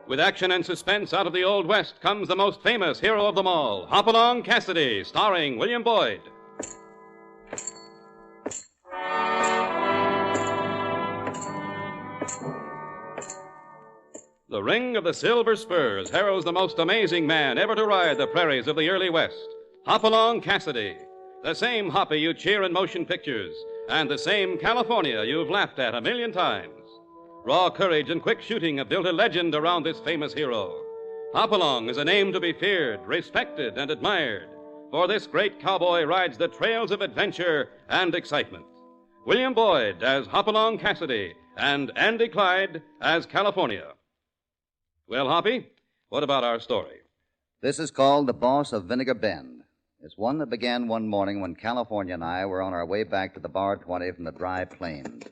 With action and suspense out of the Old West comes the most famous hero of them all, Hopalong Cassidy, starring William Boyd. The ring of the silver spurs heralds the most amazing man ever to ride the prairies of the early West, Hopalong Cassidy. The same Hoppy you cheer in motion pictures, and the same California you've laughed at a million times. Raw courage and quick shooting have built a legend around this famous hero. Hopalong is a name to be feared, respected, and admired, for this great cowboy rides the trails of adventure and excitement. William Boyd as Hopalong Cassidy, and Andy Clyde as California. Well, Hoppy, what about our story? This is called The Boss of Vinegar Bend. It's one that began one morning when California and I were on our way back to the Bar 20 from the dry plains.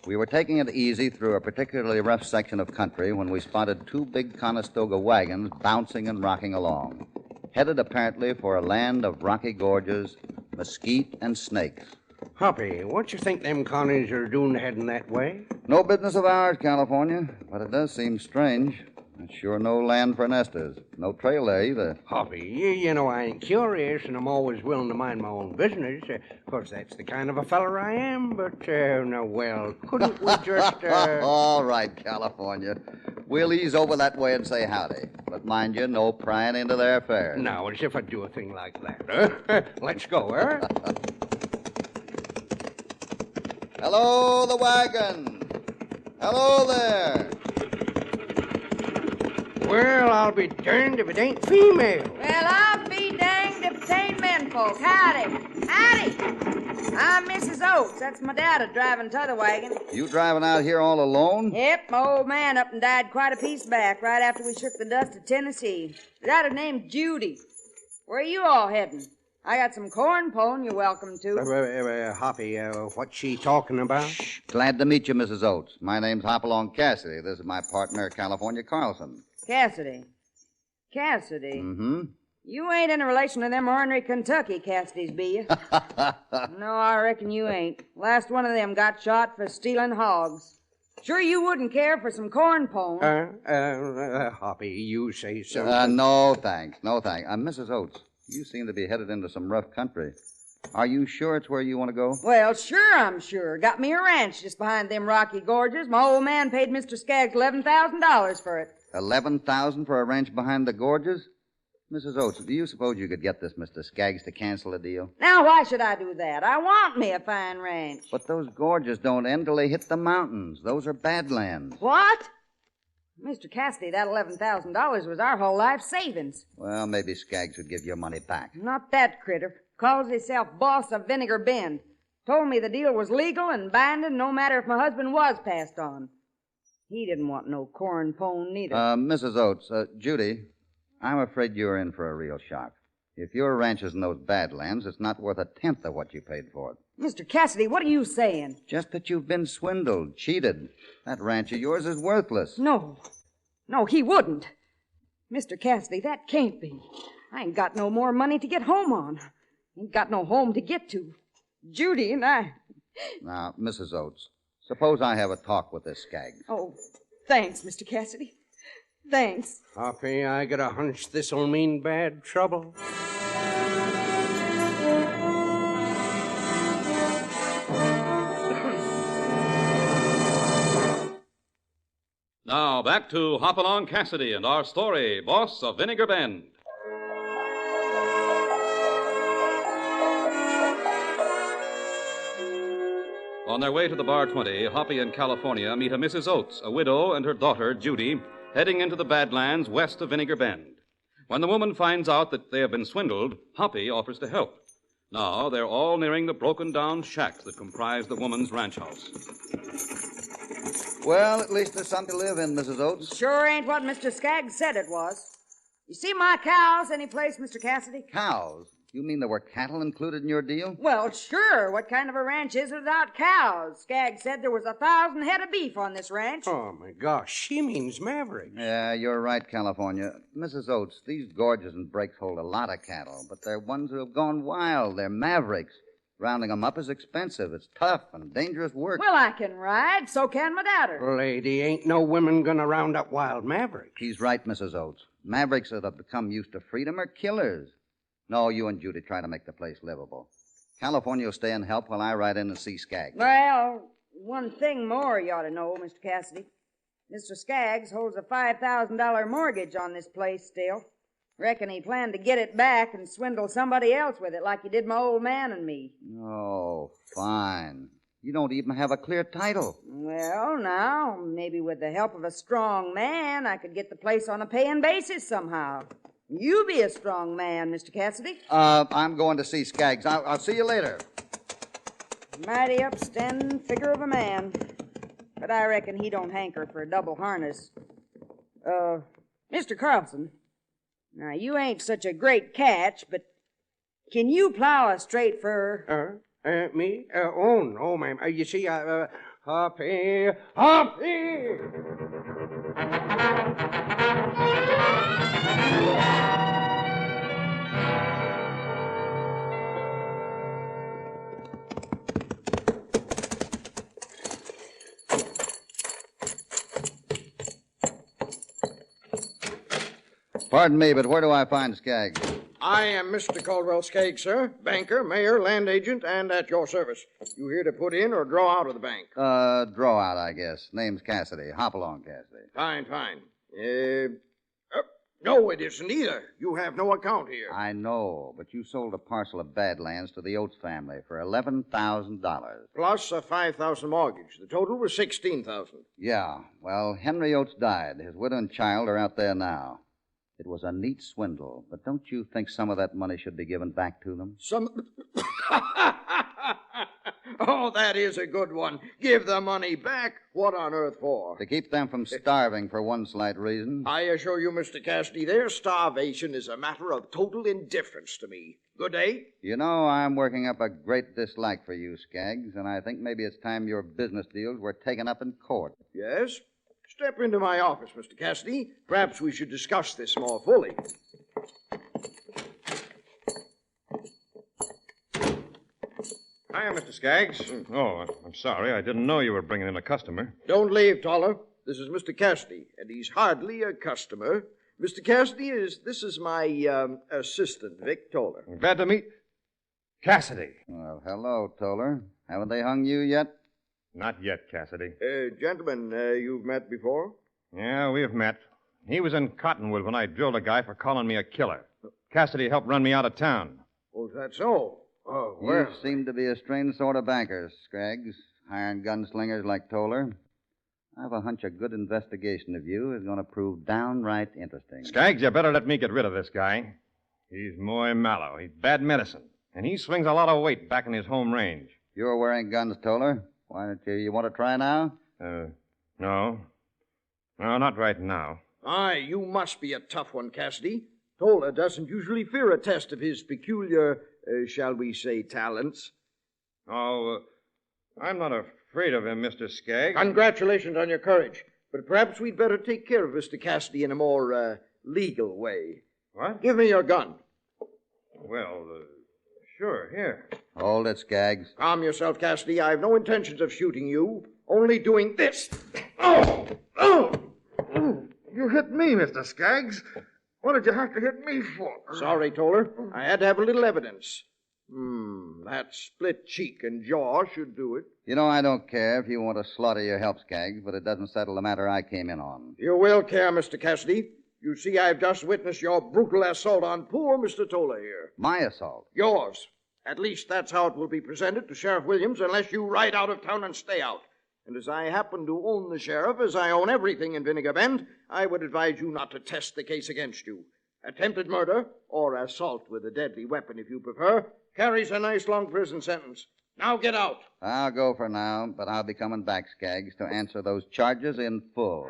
We were taking it easy through a particularly rough section of country when we spotted two big Conestoga wagons bouncing and rocking along, headed apparently for a land of rocky gorges, mesquite, and snakes. Hoppy, what you think them Connies are doing heading that way? No business of ours, California, but it does seem strange. It's sure no land for nesters. No trail there either. Hoppy, you know I ain't curious, and I'm always willing to mind my own business. Of course, that's the kind of a feller I am, but, couldn't we just, All right, California. We'll ease over that way and say howdy. But mind you, no prying into their affairs. Now, as if I'd do a thing like that, huh? Let's go, huh? Hello, the wagon. Hello there. Well, I'll be darned if it ain't female. Well, I'll be danged if it ain't menfolk. Howdy. Howdy. I'm Mrs. Oates. That's my daddy driving t'other wagon. You driving out here all alone? Yep, my old man up and died quite a piece back, right after we shook the dust of Tennessee. The daughter named Judy. Where are you all heading? I got some corn pone you're welcome to. Hoppy, what's she talking about? Shh. Glad to meet you, Mrs. Oates. My name's Hopalong Cassidy. This is my partner, California Carlson. Cassidy. Cassidy? Mm-hmm. You ain't in relation to them ornery Kentucky Cassidys, be you? No, I reckon you ain't. Last one of them got shot for stealing hogs. Sure you wouldn't care for some corn pone. Hoppy, you say so. No, thanks. No, thanks. Mrs. Oates, you seem to be headed into some rough country. Are you sure it's where you want to go? Well, sure I'm sure. Got me a ranch just behind them rocky gorges. My old man paid Mr. Skaggs $11,000 for it. $11,000 for a ranch behind the gorges? Mrs. Oates, do you suppose you could get this Mr. Skaggs to cancel the deal? Now, why should I do that? I want me a fine ranch. But those gorges don't end till they hit the mountains. Those are badlands. What? Mr. Cassidy, that $11,000 was our whole life savings. Well, maybe Skaggs would give your money back. Not that critter. Calls himself boss of Vinegar Bend. Told me the deal was legal and binding no matter if my husband was passed on. He didn't want no corn pone neither. Mrs. Oates, Judy, I'm afraid you're in for a real shock. If your ranch is in those badlands, it's not worth a tenth of what you paid for it. Mr. Cassidy, what are you saying? Just that you've been swindled, cheated. That ranch of yours is worthless. No, he wouldn't. Mr. Cassidy, that can't be. I ain't got no more money to get home on. Ain't got no home to get to. Judy and I... Now, Mrs. Oates, suppose I have a talk with this Skaggs. Oh, thanks, Mr. Cassidy. Thanks. Hoppy, I got a hunch this'll mean bad trouble. Now, back to Hopalong Cassidy and our story, Boss of Vinegar Bend. On their way to the Bar 20, Hoppy and California meet a Mrs. Oates, a widow, and her daughter, Judy, heading into the Badlands west of Vinegar Bend. When the woman finds out that they have been swindled, Hoppy offers to help. Now, they're all nearing the broken-down shacks that comprise the woman's ranch house. Well, at least there's something to live in, Mrs. Oates. Sure ain't what Mr. Skaggs said it was. You see my cows any place, Mr. Cassidy? Cows? You mean there were cattle included in your deal? Well, sure. What kind of a ranch is without cows? Skaggs said there was 1,000 head of beef on this ranch. Oh, my gosh, she means Maverick. Yeah, you're right, California. Mrs. Oates, these gorges and breaks hold a lot of cattle, but they're ones who have gone wild. They're mavericks. Rounding 'em up is expensive. It's tough and dangerous work. Well, I can ride, so can my daughter. Lady, ain't no women gonna round up wild mavericks. He's right, Mrs. Oates. Mavericks that have become used to freedom are killers. No, you and Judy try to make the place livable. California will stay and help while I ride in and see Skaggs. Well, one thing more you ought to know, Mr. Cassidy. Mr. Skaggs holds a $5,000 mortgage on this place still. Reckon he planned to get it back and swindle somebody else with it like he did my old man and me. Oh, fine. You don't even have a clear title. Well, now, maybe with the help of a strong man, I could get the place on a paying basis somehow. You be a strong man, Mr. Cassidy. I'm going to see Skaggs. I'll see you later. Mighty upstanding figure of a man. But I reckon he don't hanker for a double harness. Mr. Carlson, now you ain't such a great catch, but can you plow a straight furrow? Me? No, ma'am. You see, Hoppy! Pardon me, but where do I find Skaggs? I am Mr. Caldwell Skaggs, sir. Banker, mayor, land agent, and at your service. You here to put in or draw out of the bank? Draw out, I guess. Name's Cassidy. Hopalong Cassidy. Fine. No, it isn't either. You have no account here. I know, but you sold a parcel of Badlands to the Oates family for $11,000. Plus a $5,000 mortgage. The total was $16,000. Yeah. Well, Henry Oates died. His widow and child are out there now. It was a neat swindle, but don't you think some of that money should be given back to them? Oh, that is a good one. Give the money back? What on earth for? To keep them from starving for one slight reason. I assure you, Mr. Cassidy, their starvation is a matter of total indifference to me. Good day. You know, I'm working up a great dislike for you, Skaggs, and I think maybe it's time your business deals were taken up in court. Yes? Step into my office, Mr. Cassidy. Perhaps we should discuss this more fully. Hiya, Mr. Skaggs. Oh, I'm sorry. I didn't know you were bringing in a customer. Don't leave, Toller. This is Mr. Cassidy, and he's hardly a customer. Mr. Cassidy this is my assistant, Vic Toller. I'm glad to meet Cassidy. Well, hello, Toller. Haven't they hung you yet? Not yet, Cassidy. Gentlemen, you've met before? Yeah, we've met. He was in Cottonwood when I drilled a guy for calling me a killer. Cassidy helped run me out of town. Oh, is that so? Oh, well. You seem to be a strange sort of banker, Skaggs. Hiring gunslingers like Toller. I have a hunch a good investigation of you is going to prove downright interesting. Skaggs, you better let me get rid of this guy. He's muy mallow. He's bad medicine. And he swings a lot of weight back in his home range. You're wearing guns, Toller. Why don't you want to try now? No. No, not right now. Aye, you must be a tough one, Cassidy. Toller doesn't usually fear a test of his peculiar, shall we say, talents. Oh, I'm not afraid of him, Mr. Skaggs. Congratulations on your courage. But perhaps we'd better take care of Mr. Cassidy in a more, legal way. What? Give me your gun. Well, sure, here. Hold it, Skaggs. Calm yourself, Cassidy. I've no intentions of shooting you. Only doing this. Oh! You hit me, Mr. Skaggs. What did you have to hit me for? Sorry, Toller. I had to have a little evidence. That split cheek and jaw should do it. You know, I don't care if you want to slaughter your help, Skaggs, but it doesn't settle the matter I came in on. You will care, Mr. Cassidy. You see, I've just witnessed your brutal assault on poor Mr. Toller here. My assault? Yours. At least that's how it will be presented to Sheriff Williams unless you ride out of town and stay out. And as I happen to own the sheriff, as I own everything in Vinegar Bend, I would advise you not to test the case against you. Attempted murder, or assault with a deadly weapon if you prefer, carries a nice long prison sentence. Now get out. I'll go for now, but I'll be coming back, Skaggs, to answer those charges in full.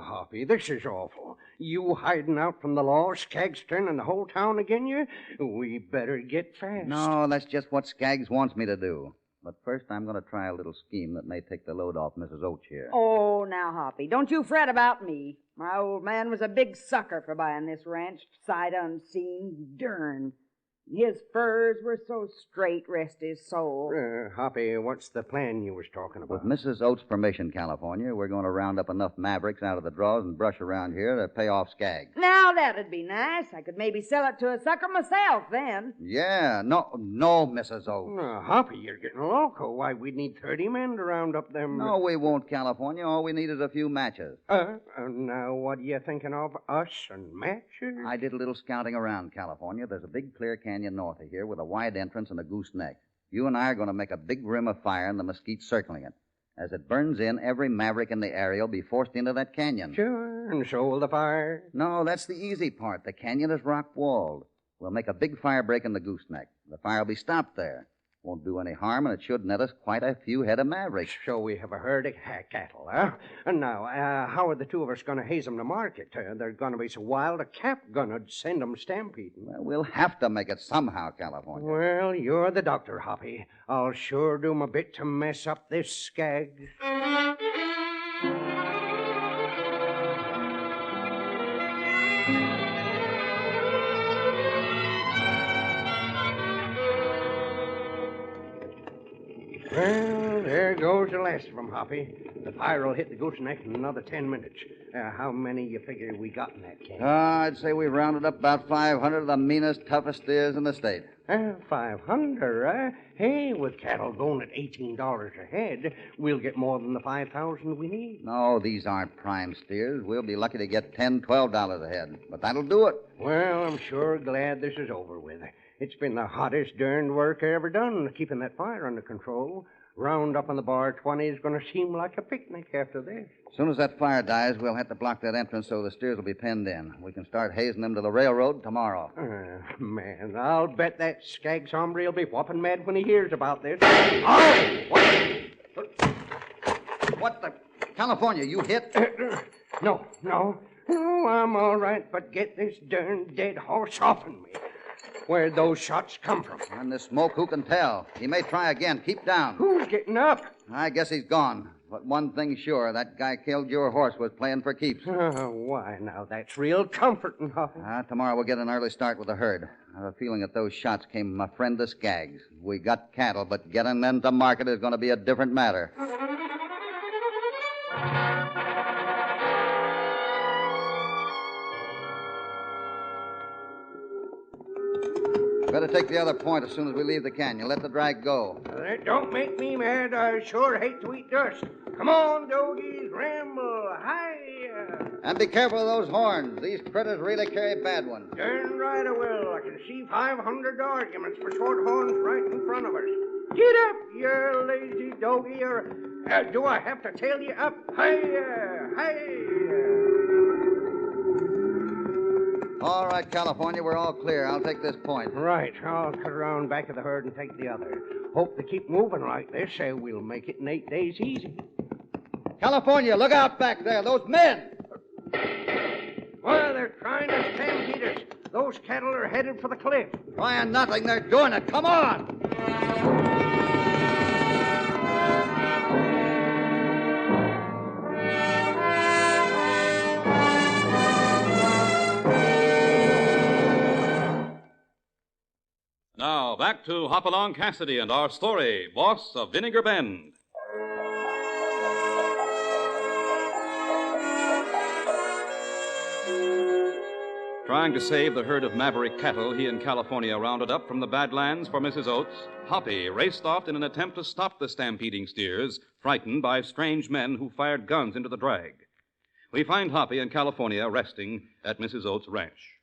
Hoppy, this is awful. You hiding out from the law, Skaggs turning the whole town against you? We better get fast. No, that's just what Skaggs wants me to do. But first, I'm going to try a little scheme that may take the load off Mrs. Oates here. Oh, now, Hoppy, don't you fret about me. My old man was a big sucker for buying this ranch, sight unseen, dern. His furs were so straight, rest his soul. Hoppy, what's the plan you was talking With about? Mrs. Oates' permission, California, we're going to round up enough mavericks out of the draws and brush around here to pay off Skaggs. Now, that'd be nice. I could maybe sell it to a sucker myself then. Yeah, no, Mrs. Oates. Hoppy, you're getting loco. Why, we'd need 30 men to round up them. No, we won't, California. All we need is a few matches. Now, what are you thinking of? Us and matches? I did a little scouting around California. There's a big clear canyon north of here with a wide entrance and a goose neck. You and I are going to make a big rim of fire and the mesquite circling it. As it burns in, every maverick in the area will be forced into that canyon. Sure, and so will the fire. No, that's the easy part. The canyon is rock-walled. We'll make a big fire break in the gooseneck. The fire will be stopped there. Won't do any harm, and it should net us quite a few head of mavericks. So we have a herd of cattle, huh? And now, how are the two of us going to haze them to market? They're going to be so wild, a cap gun would send them stampeding. Well, we'll have to make it somehow, California. Well, you're the doctor, Hoppy. I'll sure do my bit to mess up this Skaggs. Well, there goes the last of them, Hoppy. The fire will hit the gooseneck in another 10 minutes. How many you figure we got in that camp? I'd say we've rounded up about 500 of the meanest, toughest steers in the state. 500, huh? Hey, with cattle going at $18 a head, we'll get more than the 5,000 we need. No, these aren't prime steers. We'll be lucky to get $10, $12 a head. But that'll do it. Well, I'm sure glad this is over with. It's been the hottest darned work I ever done, keeping that fire under control. Round up on the bar 20 is going to seem like a picnic after this. As soon as that fire dies, we'll have to block that entrance so the steers will be penned in. We can start hazing them to the railroad tomorrow. Man, I'll bet that Skaggs hombre will be whopping mad when he hears about this. Oh! What the... California, you hit? No, I'm all right, but get this darn dead horse off of me. Where'd those shots come from? And the smoke, who can tell? He may try again. Keep down. Who's getting up? I guess he's gone. But one thing's sure, that guy killed your horse was playing for keeps. Why, now, that's real comforting, Hoppy. Tomorrow we'll get an early start with the herd. I have a feeling that those shots came from a friend of Skaggs. We got cattle, but getting them to market is going to be a different matter. Better take the other point as soon as we leave the canyon. Let the drag go. Don't make me mad. I sure hate to eat dust. Come on, dogies, ramble. Hi. And be careful of those horns. These critters really carry bad ones. Darn right I will. I can see 500 arguments for short horns right in front of us. Get up, you lazy doggy, or do I have to tail you up? Hi. All right, California, we're all clear. I'll take this point. Right. I'll cut around back of the herd and take the other. Hope they keep moving like this, so we'll make it in 8 days easy. California, look out back there. Those men! Well, they're trying to stampede us. Those cattle are headed for the cliff. Trying nothing. They're doing it. Come on! Now, back to Hopalong Cassidy and our story, Boss of Vinegar Bend. Trying to save the herd of maverick cattle he and California rounded up from the Badlands for Mrs. Oates, Hoppy raced off in an attempt to stop the stampeding steers, frightened by strange men who fired guns into the drag. We find Hoppy and California resting at Mrs. Oates' ranch.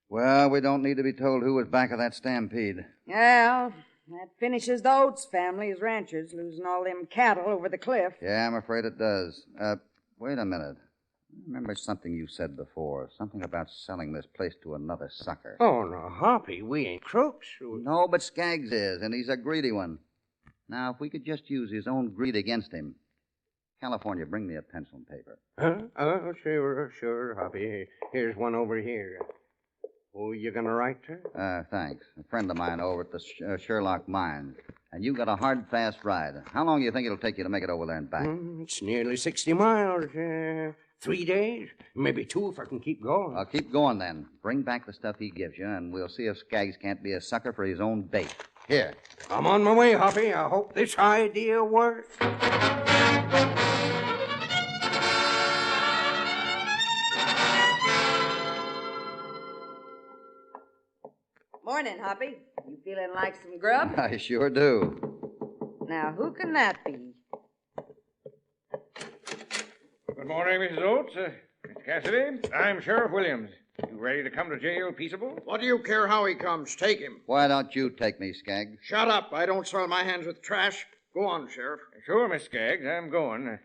Well, we don't need to be told who was back of that stampede. Well, that finishes the Oates family as ranchers, losing all them cattle over the cliff. Yeah, I'm afraid it does. Wait a minute. I remember something you said before. Something about selling this place to another sucker. Oh, no, Hoppy, we ain't crooks. No, but Skaggs is, and he's a greedy one. Now, if we could just use his own greed against him. California, bring me a pencil and paper. Huh? Sure, Hoppy. Here's one over here. Who you gonna write to? Thanks. A friend of mine over at the Sherlock Mines. And you got a hard, fast ride. How long do you think it'll take you to make it over there and back? It's nearly 60 miles. 3 days. Maybe 2 if I can keep going. I'll keep going then. Bring back the stuff he gives you, and we'll see if Skaggs can't be a sucker for his own bait. Here. I'm on my way, Hoppy. I hope this idea works. Morning, Hoppy. You feeling like some grub? I sure do. Now, who can that be? Good morning, Mrs. Oates. Mr. Cassidy, I'm Sheriff Williams. You ready to come to jail peaceable? What do you care how he comes? Take him. Why don't you take me, Skaggs? Shut up. I don't soil my hands with trash. Go on, Sheriff. Sure, Miss Skaggs, I'm going.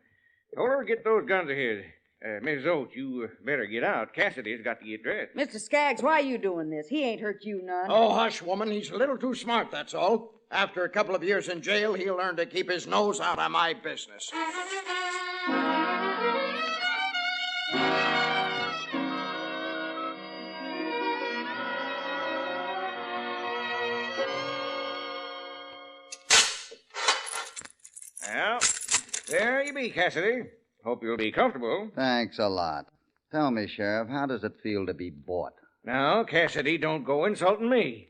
Told her to get those guns of his. Mrs. Oates, you better get out. Cassidy's got to get dressed. Mr. Skaggs, why are you doing this? He ain't hurt you none. Oh, hush, woman. He's a little too smart, that's all. After a couple of years in jail, he'll learn to keep his nose out of my business. Well, there you be, Cassidy. Hope you'll be comfortable. Thanks a lot. Tell me, Sheriff, how does it feel to be bought? Now, Cassidy, don't go insulting me.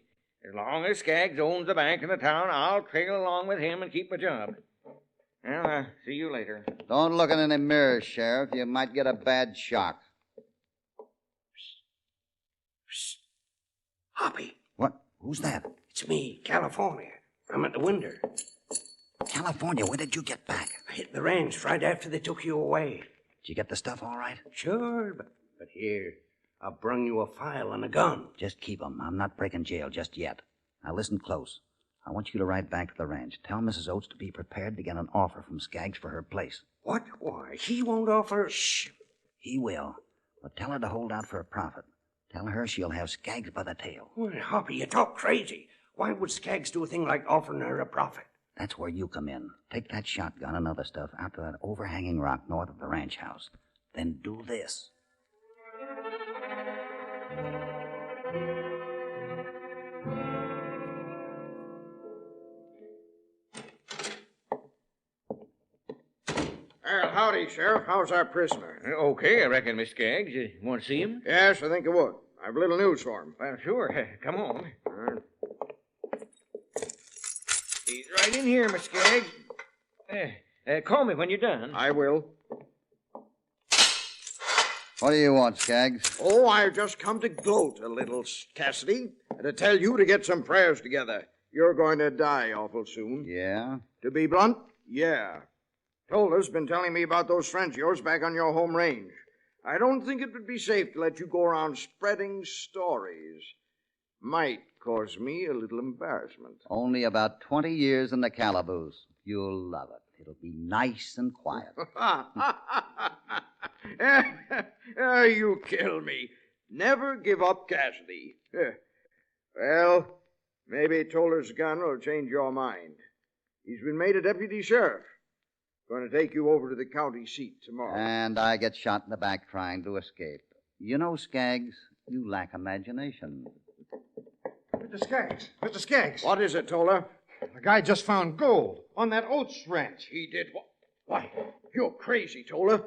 As long as Skaggs owns the bank in the town, I'll trail along with him and keep my job. Well, see you later. Don't look in any mirrors, Sheriff. You might get a bad shock. Psst. Hoppy, What? Who's that? it's me, California. I'm at the window. California, when did you get back? I hit the ranch right after they took you away. Did you get the stuff all right? Sure, but here, I've brung you a file and a gun. Just keep 'em. I'm not breaking jail just yet. Now listen close. I want you to ride back to the ranch. Tell Mrs. Oates to be prepared to get an offer from Skaggs for her place. What? Why, he won't offer... Shh. He will. But tell her to hold out for a profit. Tell her she'll have Skaggs by the tail. Well, Hoppy, you talk crazy. Why would Skaggs do a thing like offering her a profit? That's where you come in. Take that shotgun and other stuff out to that overhanging rock north of the ranch house. Then do this. Well, howdy, Sheriff. How's our prisoner? Okay, I reckon, Miss Skaggs. You want to see him? Yes, I think I would. I've a little news for him. Well, sure. Come on. He's right in here, Miss Skaggs. Call me when you're done. I will. What do you want, Skaggs? Oh, I've just come to gloat a little, Cassidy, and to tell you to get some prayers together. You're going to die awful soon. Yeah? To be blunt, yeah. Toller's been telling me about those friends of yours back on your home range. I don't think it would be safe to let you go around spreading stories. Might cause me a little embarrassment. Only about 20 years in the calaboose. You'll love it. It'll be nice and quiet. You kill me. Never give up, Cassidy. Well, maybe Toller's gun will change your mind. He's been made a deputy sheriff. Going to take you over to the county seat tomorrow. And I get shot in the back trying to escape. You know, Skaggs, you lack imagination. Mr. Skaggs. Mr. Skaggs. What is it, Toller? The guy just found gold on that Oates ranch. He did what? Why, you're crazy, Toller.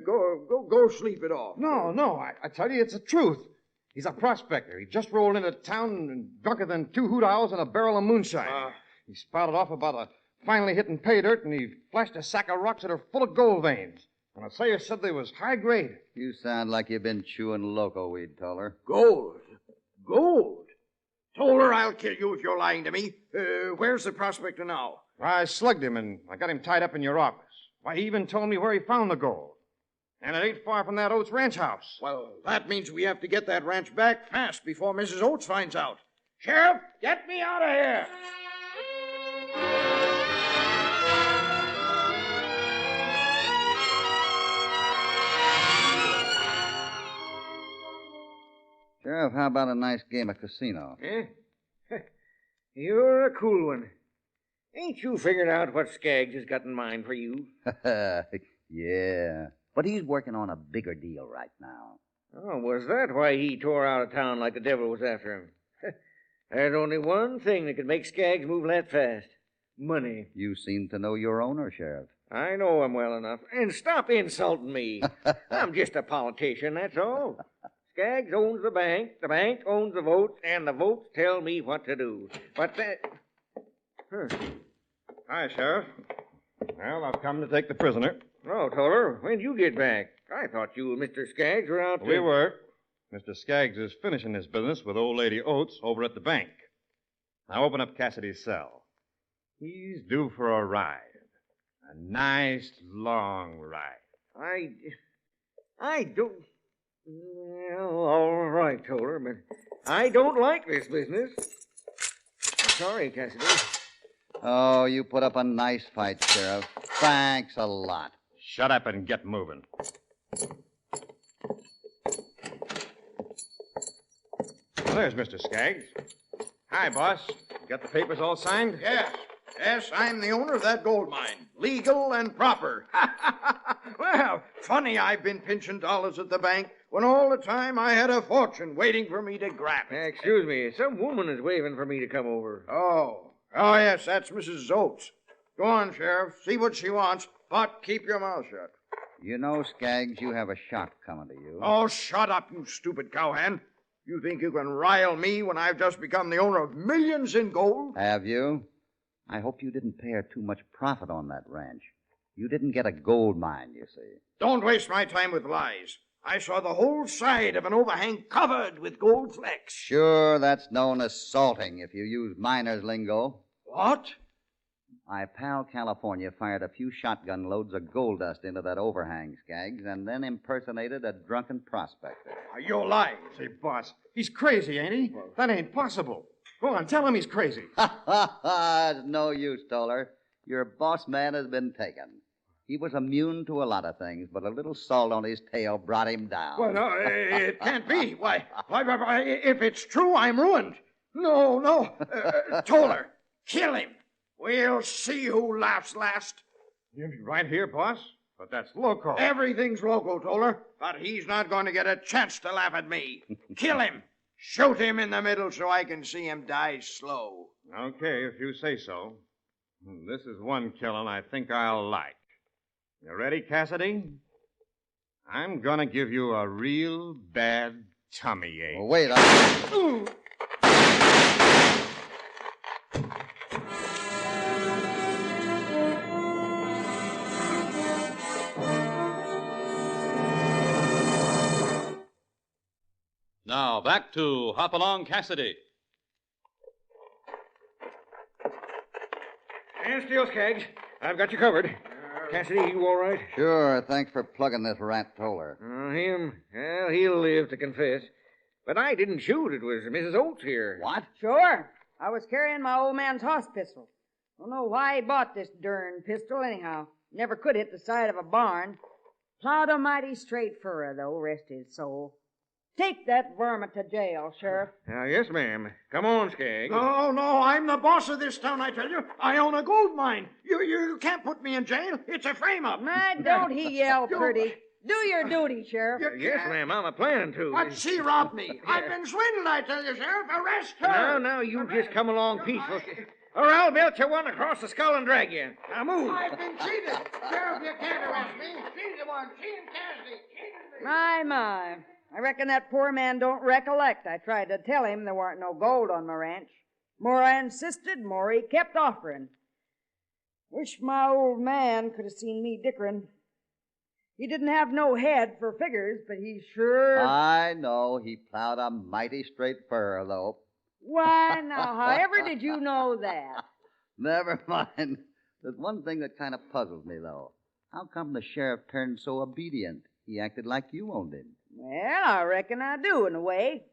Go sleep it off. No, I tell you, it's the truth. He's a prospector. He just rolled into town and drunker than 2 hoot owls and a barrel of moonshine. He spouted off about a finally hitting pay dirt, and he flashed a sack of rocks that are full of gold veins. And the sayer said they was high grade. You sound like you've been chewing loco weed, Toller. Gold? Toller, I'll kill you if you're lying to me. Where's the prospector now? I slugged him, and I got him tied up in your office. Why, he even told me where he found the gold. And it ain't far from that Oates ranch house. Well, that means we have to get that ranch back fast before Mrs. Oates finds out. Sheriff, get me out of here! Sheriff, how about a nice game of casino? Eh? You're a cool one. Ain't you figured out what Skaggs has got in mind for you? Yeah. But he's working on a bigger deal right now. Oh, was that why he tore out of town like the devil was after him? There's only one thing that could make Skaggs move that fast. Money. You seem to know your owner, Sheriff. I know him well enough. And stop insulting me. I'm just a politician, that's all. Skaggs owns the bank owns the votes, and the votes tell me what to do. But that... Hi, Sheriff. Well, I've come to take the prisoner. Oh, Toller, when'd you get back? I thought you and Mr. Skaggs were out We were. Mr. Skaggs is finishing his business with old lady Oates over at the bank. Now open up Cassidy's cell. He's due for a ride. A nice, long ride. I don't... Well, all right, Toller, but I don't like this business. I'm sorry, Cassidy. Oh, you put up a nice fight, Sheriff. Thanks a lot. Shut up and get moving. Well, there's Mr. Skaggs. Hi, boss. You got the papers all signed? Yes, I'm the owner of that gold mine. Legal and proper. Well, funny I've been pinching dollars at the bank when all the time I had a fortune waiting for me to grab it. Excuse me, some woman is waving for me to come over. Oh, yes, that's Mrs. Oates. Go on, Sheriff. See what she wants, but keep your mouth shut. You know, Skaggs, you have a shock coming to you. Oh, shut up, you stupid cowhand. You think you can rile me when I've just become the owner of millions in gold? Have you? I hope you didn't pay her too much profit on that ranch. You didn't get a gold mine, you see. Don't waste my time with lies. I saw the whole side of an overhang covered with gold flecks. Sure, that's known as salting if you use miner's lingo. What? My pal California fired a few shotgun loads of gold dust into that overhang, Skaggs, and then impersonated a drunken prospector. You're lying. Say, boss, he's crazy, ain't he? That ain't possible. Go on, tell him he's crazy. It's no use, Toller. Your boss man has been taken. He was immune to a lot of things, but a little salt on his tail brought him down. Well, no, it can't be. Why, if it's true, I'm ruined. No. Toller, kill him. We'll see who laughs last. You'll be right here, boss. But that's loco. Everything's loco, Toller, but he's not going to get a chance to laugh at me. Kill him. Shoot him in the middle so I can see him die slow. Okay, if you say so. This is one killing I think I'll like. You ready, Cassidy? I'm gonna give you a real bad tummy ache. Well, wait, Now, back to Hopalong Cassidy. Stand still, Skaggs. I've got you covered. Cassidy, you all right? Sure, thanks for plugging this rat Toller. He'll live to confess. But I didn't shoot. It was Mrs. Oates here. What? Sure. I was carrying my old man's hoss pistol. Don't know why he bought this darn pistol, anyhow. Never could hit the side of a barn. Plowed a mighty straight furrow, though, rest his soul. Take that varmint to jail, Sheriff. Yes, ma'am. Come on, Skaggs. No, I'm the boss of this town, I tell you. I own a gold mine. You can't put me in jail. It's a frame-up. My, don't he yell pretty. Do your duty, Sheriff. Yes, ma'am. I'm a-planning to. But she robbed me. I've been swindled, I tell you, Sheriff. Arrest her. Now, you just come along peaceful. Or I'll belt you one across the skull and drag you. Now, move. I've been cheated. Sheriff, you can't arrest me. She's the one. She and Cassidy cheated me. My. I reckon that poor man don't recollect. I tried to tell him there weren't no gold on my ranch. More I insisted, more he kept offering. Wish my old man could have seen me dickering. He didn't have no head for figures, but he sure... I know. He plowed a mighty straight furrow, though. Why, now, however did you know that? Never mind. There's one thing that kind of puzzles me, though. How come the sheriff turned so obedient? He acted like you owned him. Well, I reckon I do, in a way.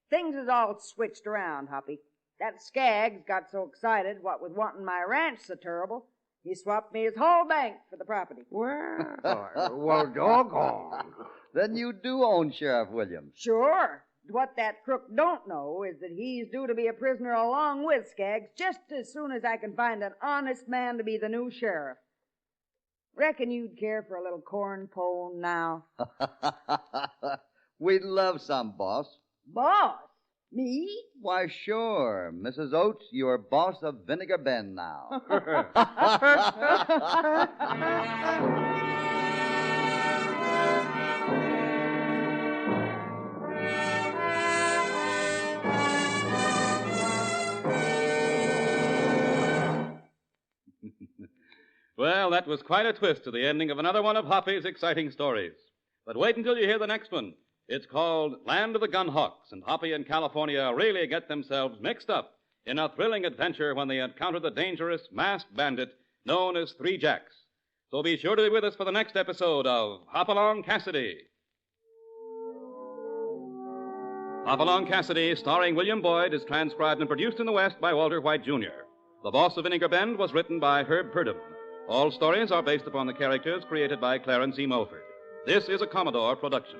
Things is all switched around, Hoppy. That Skaggs got so excited, what with wanting my ranch so terrible, he swapped me his whole bank for the property. Well, doggone. Then you do own Sheriff Williams. Sure. What that crook don't know is that he's due to be a prisoner along with Skaggs just as soon as I can find an honest man to be the new sheriff. Reckon you'd care for a little corn pone now. We'd love some, boss. Boss? Me? Why, sure. Mrs. Oates, you're boss of Vinegar Bend now. Well, that was quite a twist to the ending of another one of Hoppy's exciting stories. But wait until you hear the next one. It's called Land of the Gunhawks, and Hoppy and California really get themselves mixed up in a thrilling adventure when they encounter the dangerous masked bandit known as Three Jacks. So be sure to be with us for the next episode of Hopalong Cassidy. Hopalong Cassidy, starring William Boyd, is transcribed and produced in the West by Walter White, Jr. The Boss of Vinegar Bend was written by Herb Purdom. All stories are based upon the characters created by Clarence E. Mulford. This is a Commodore production.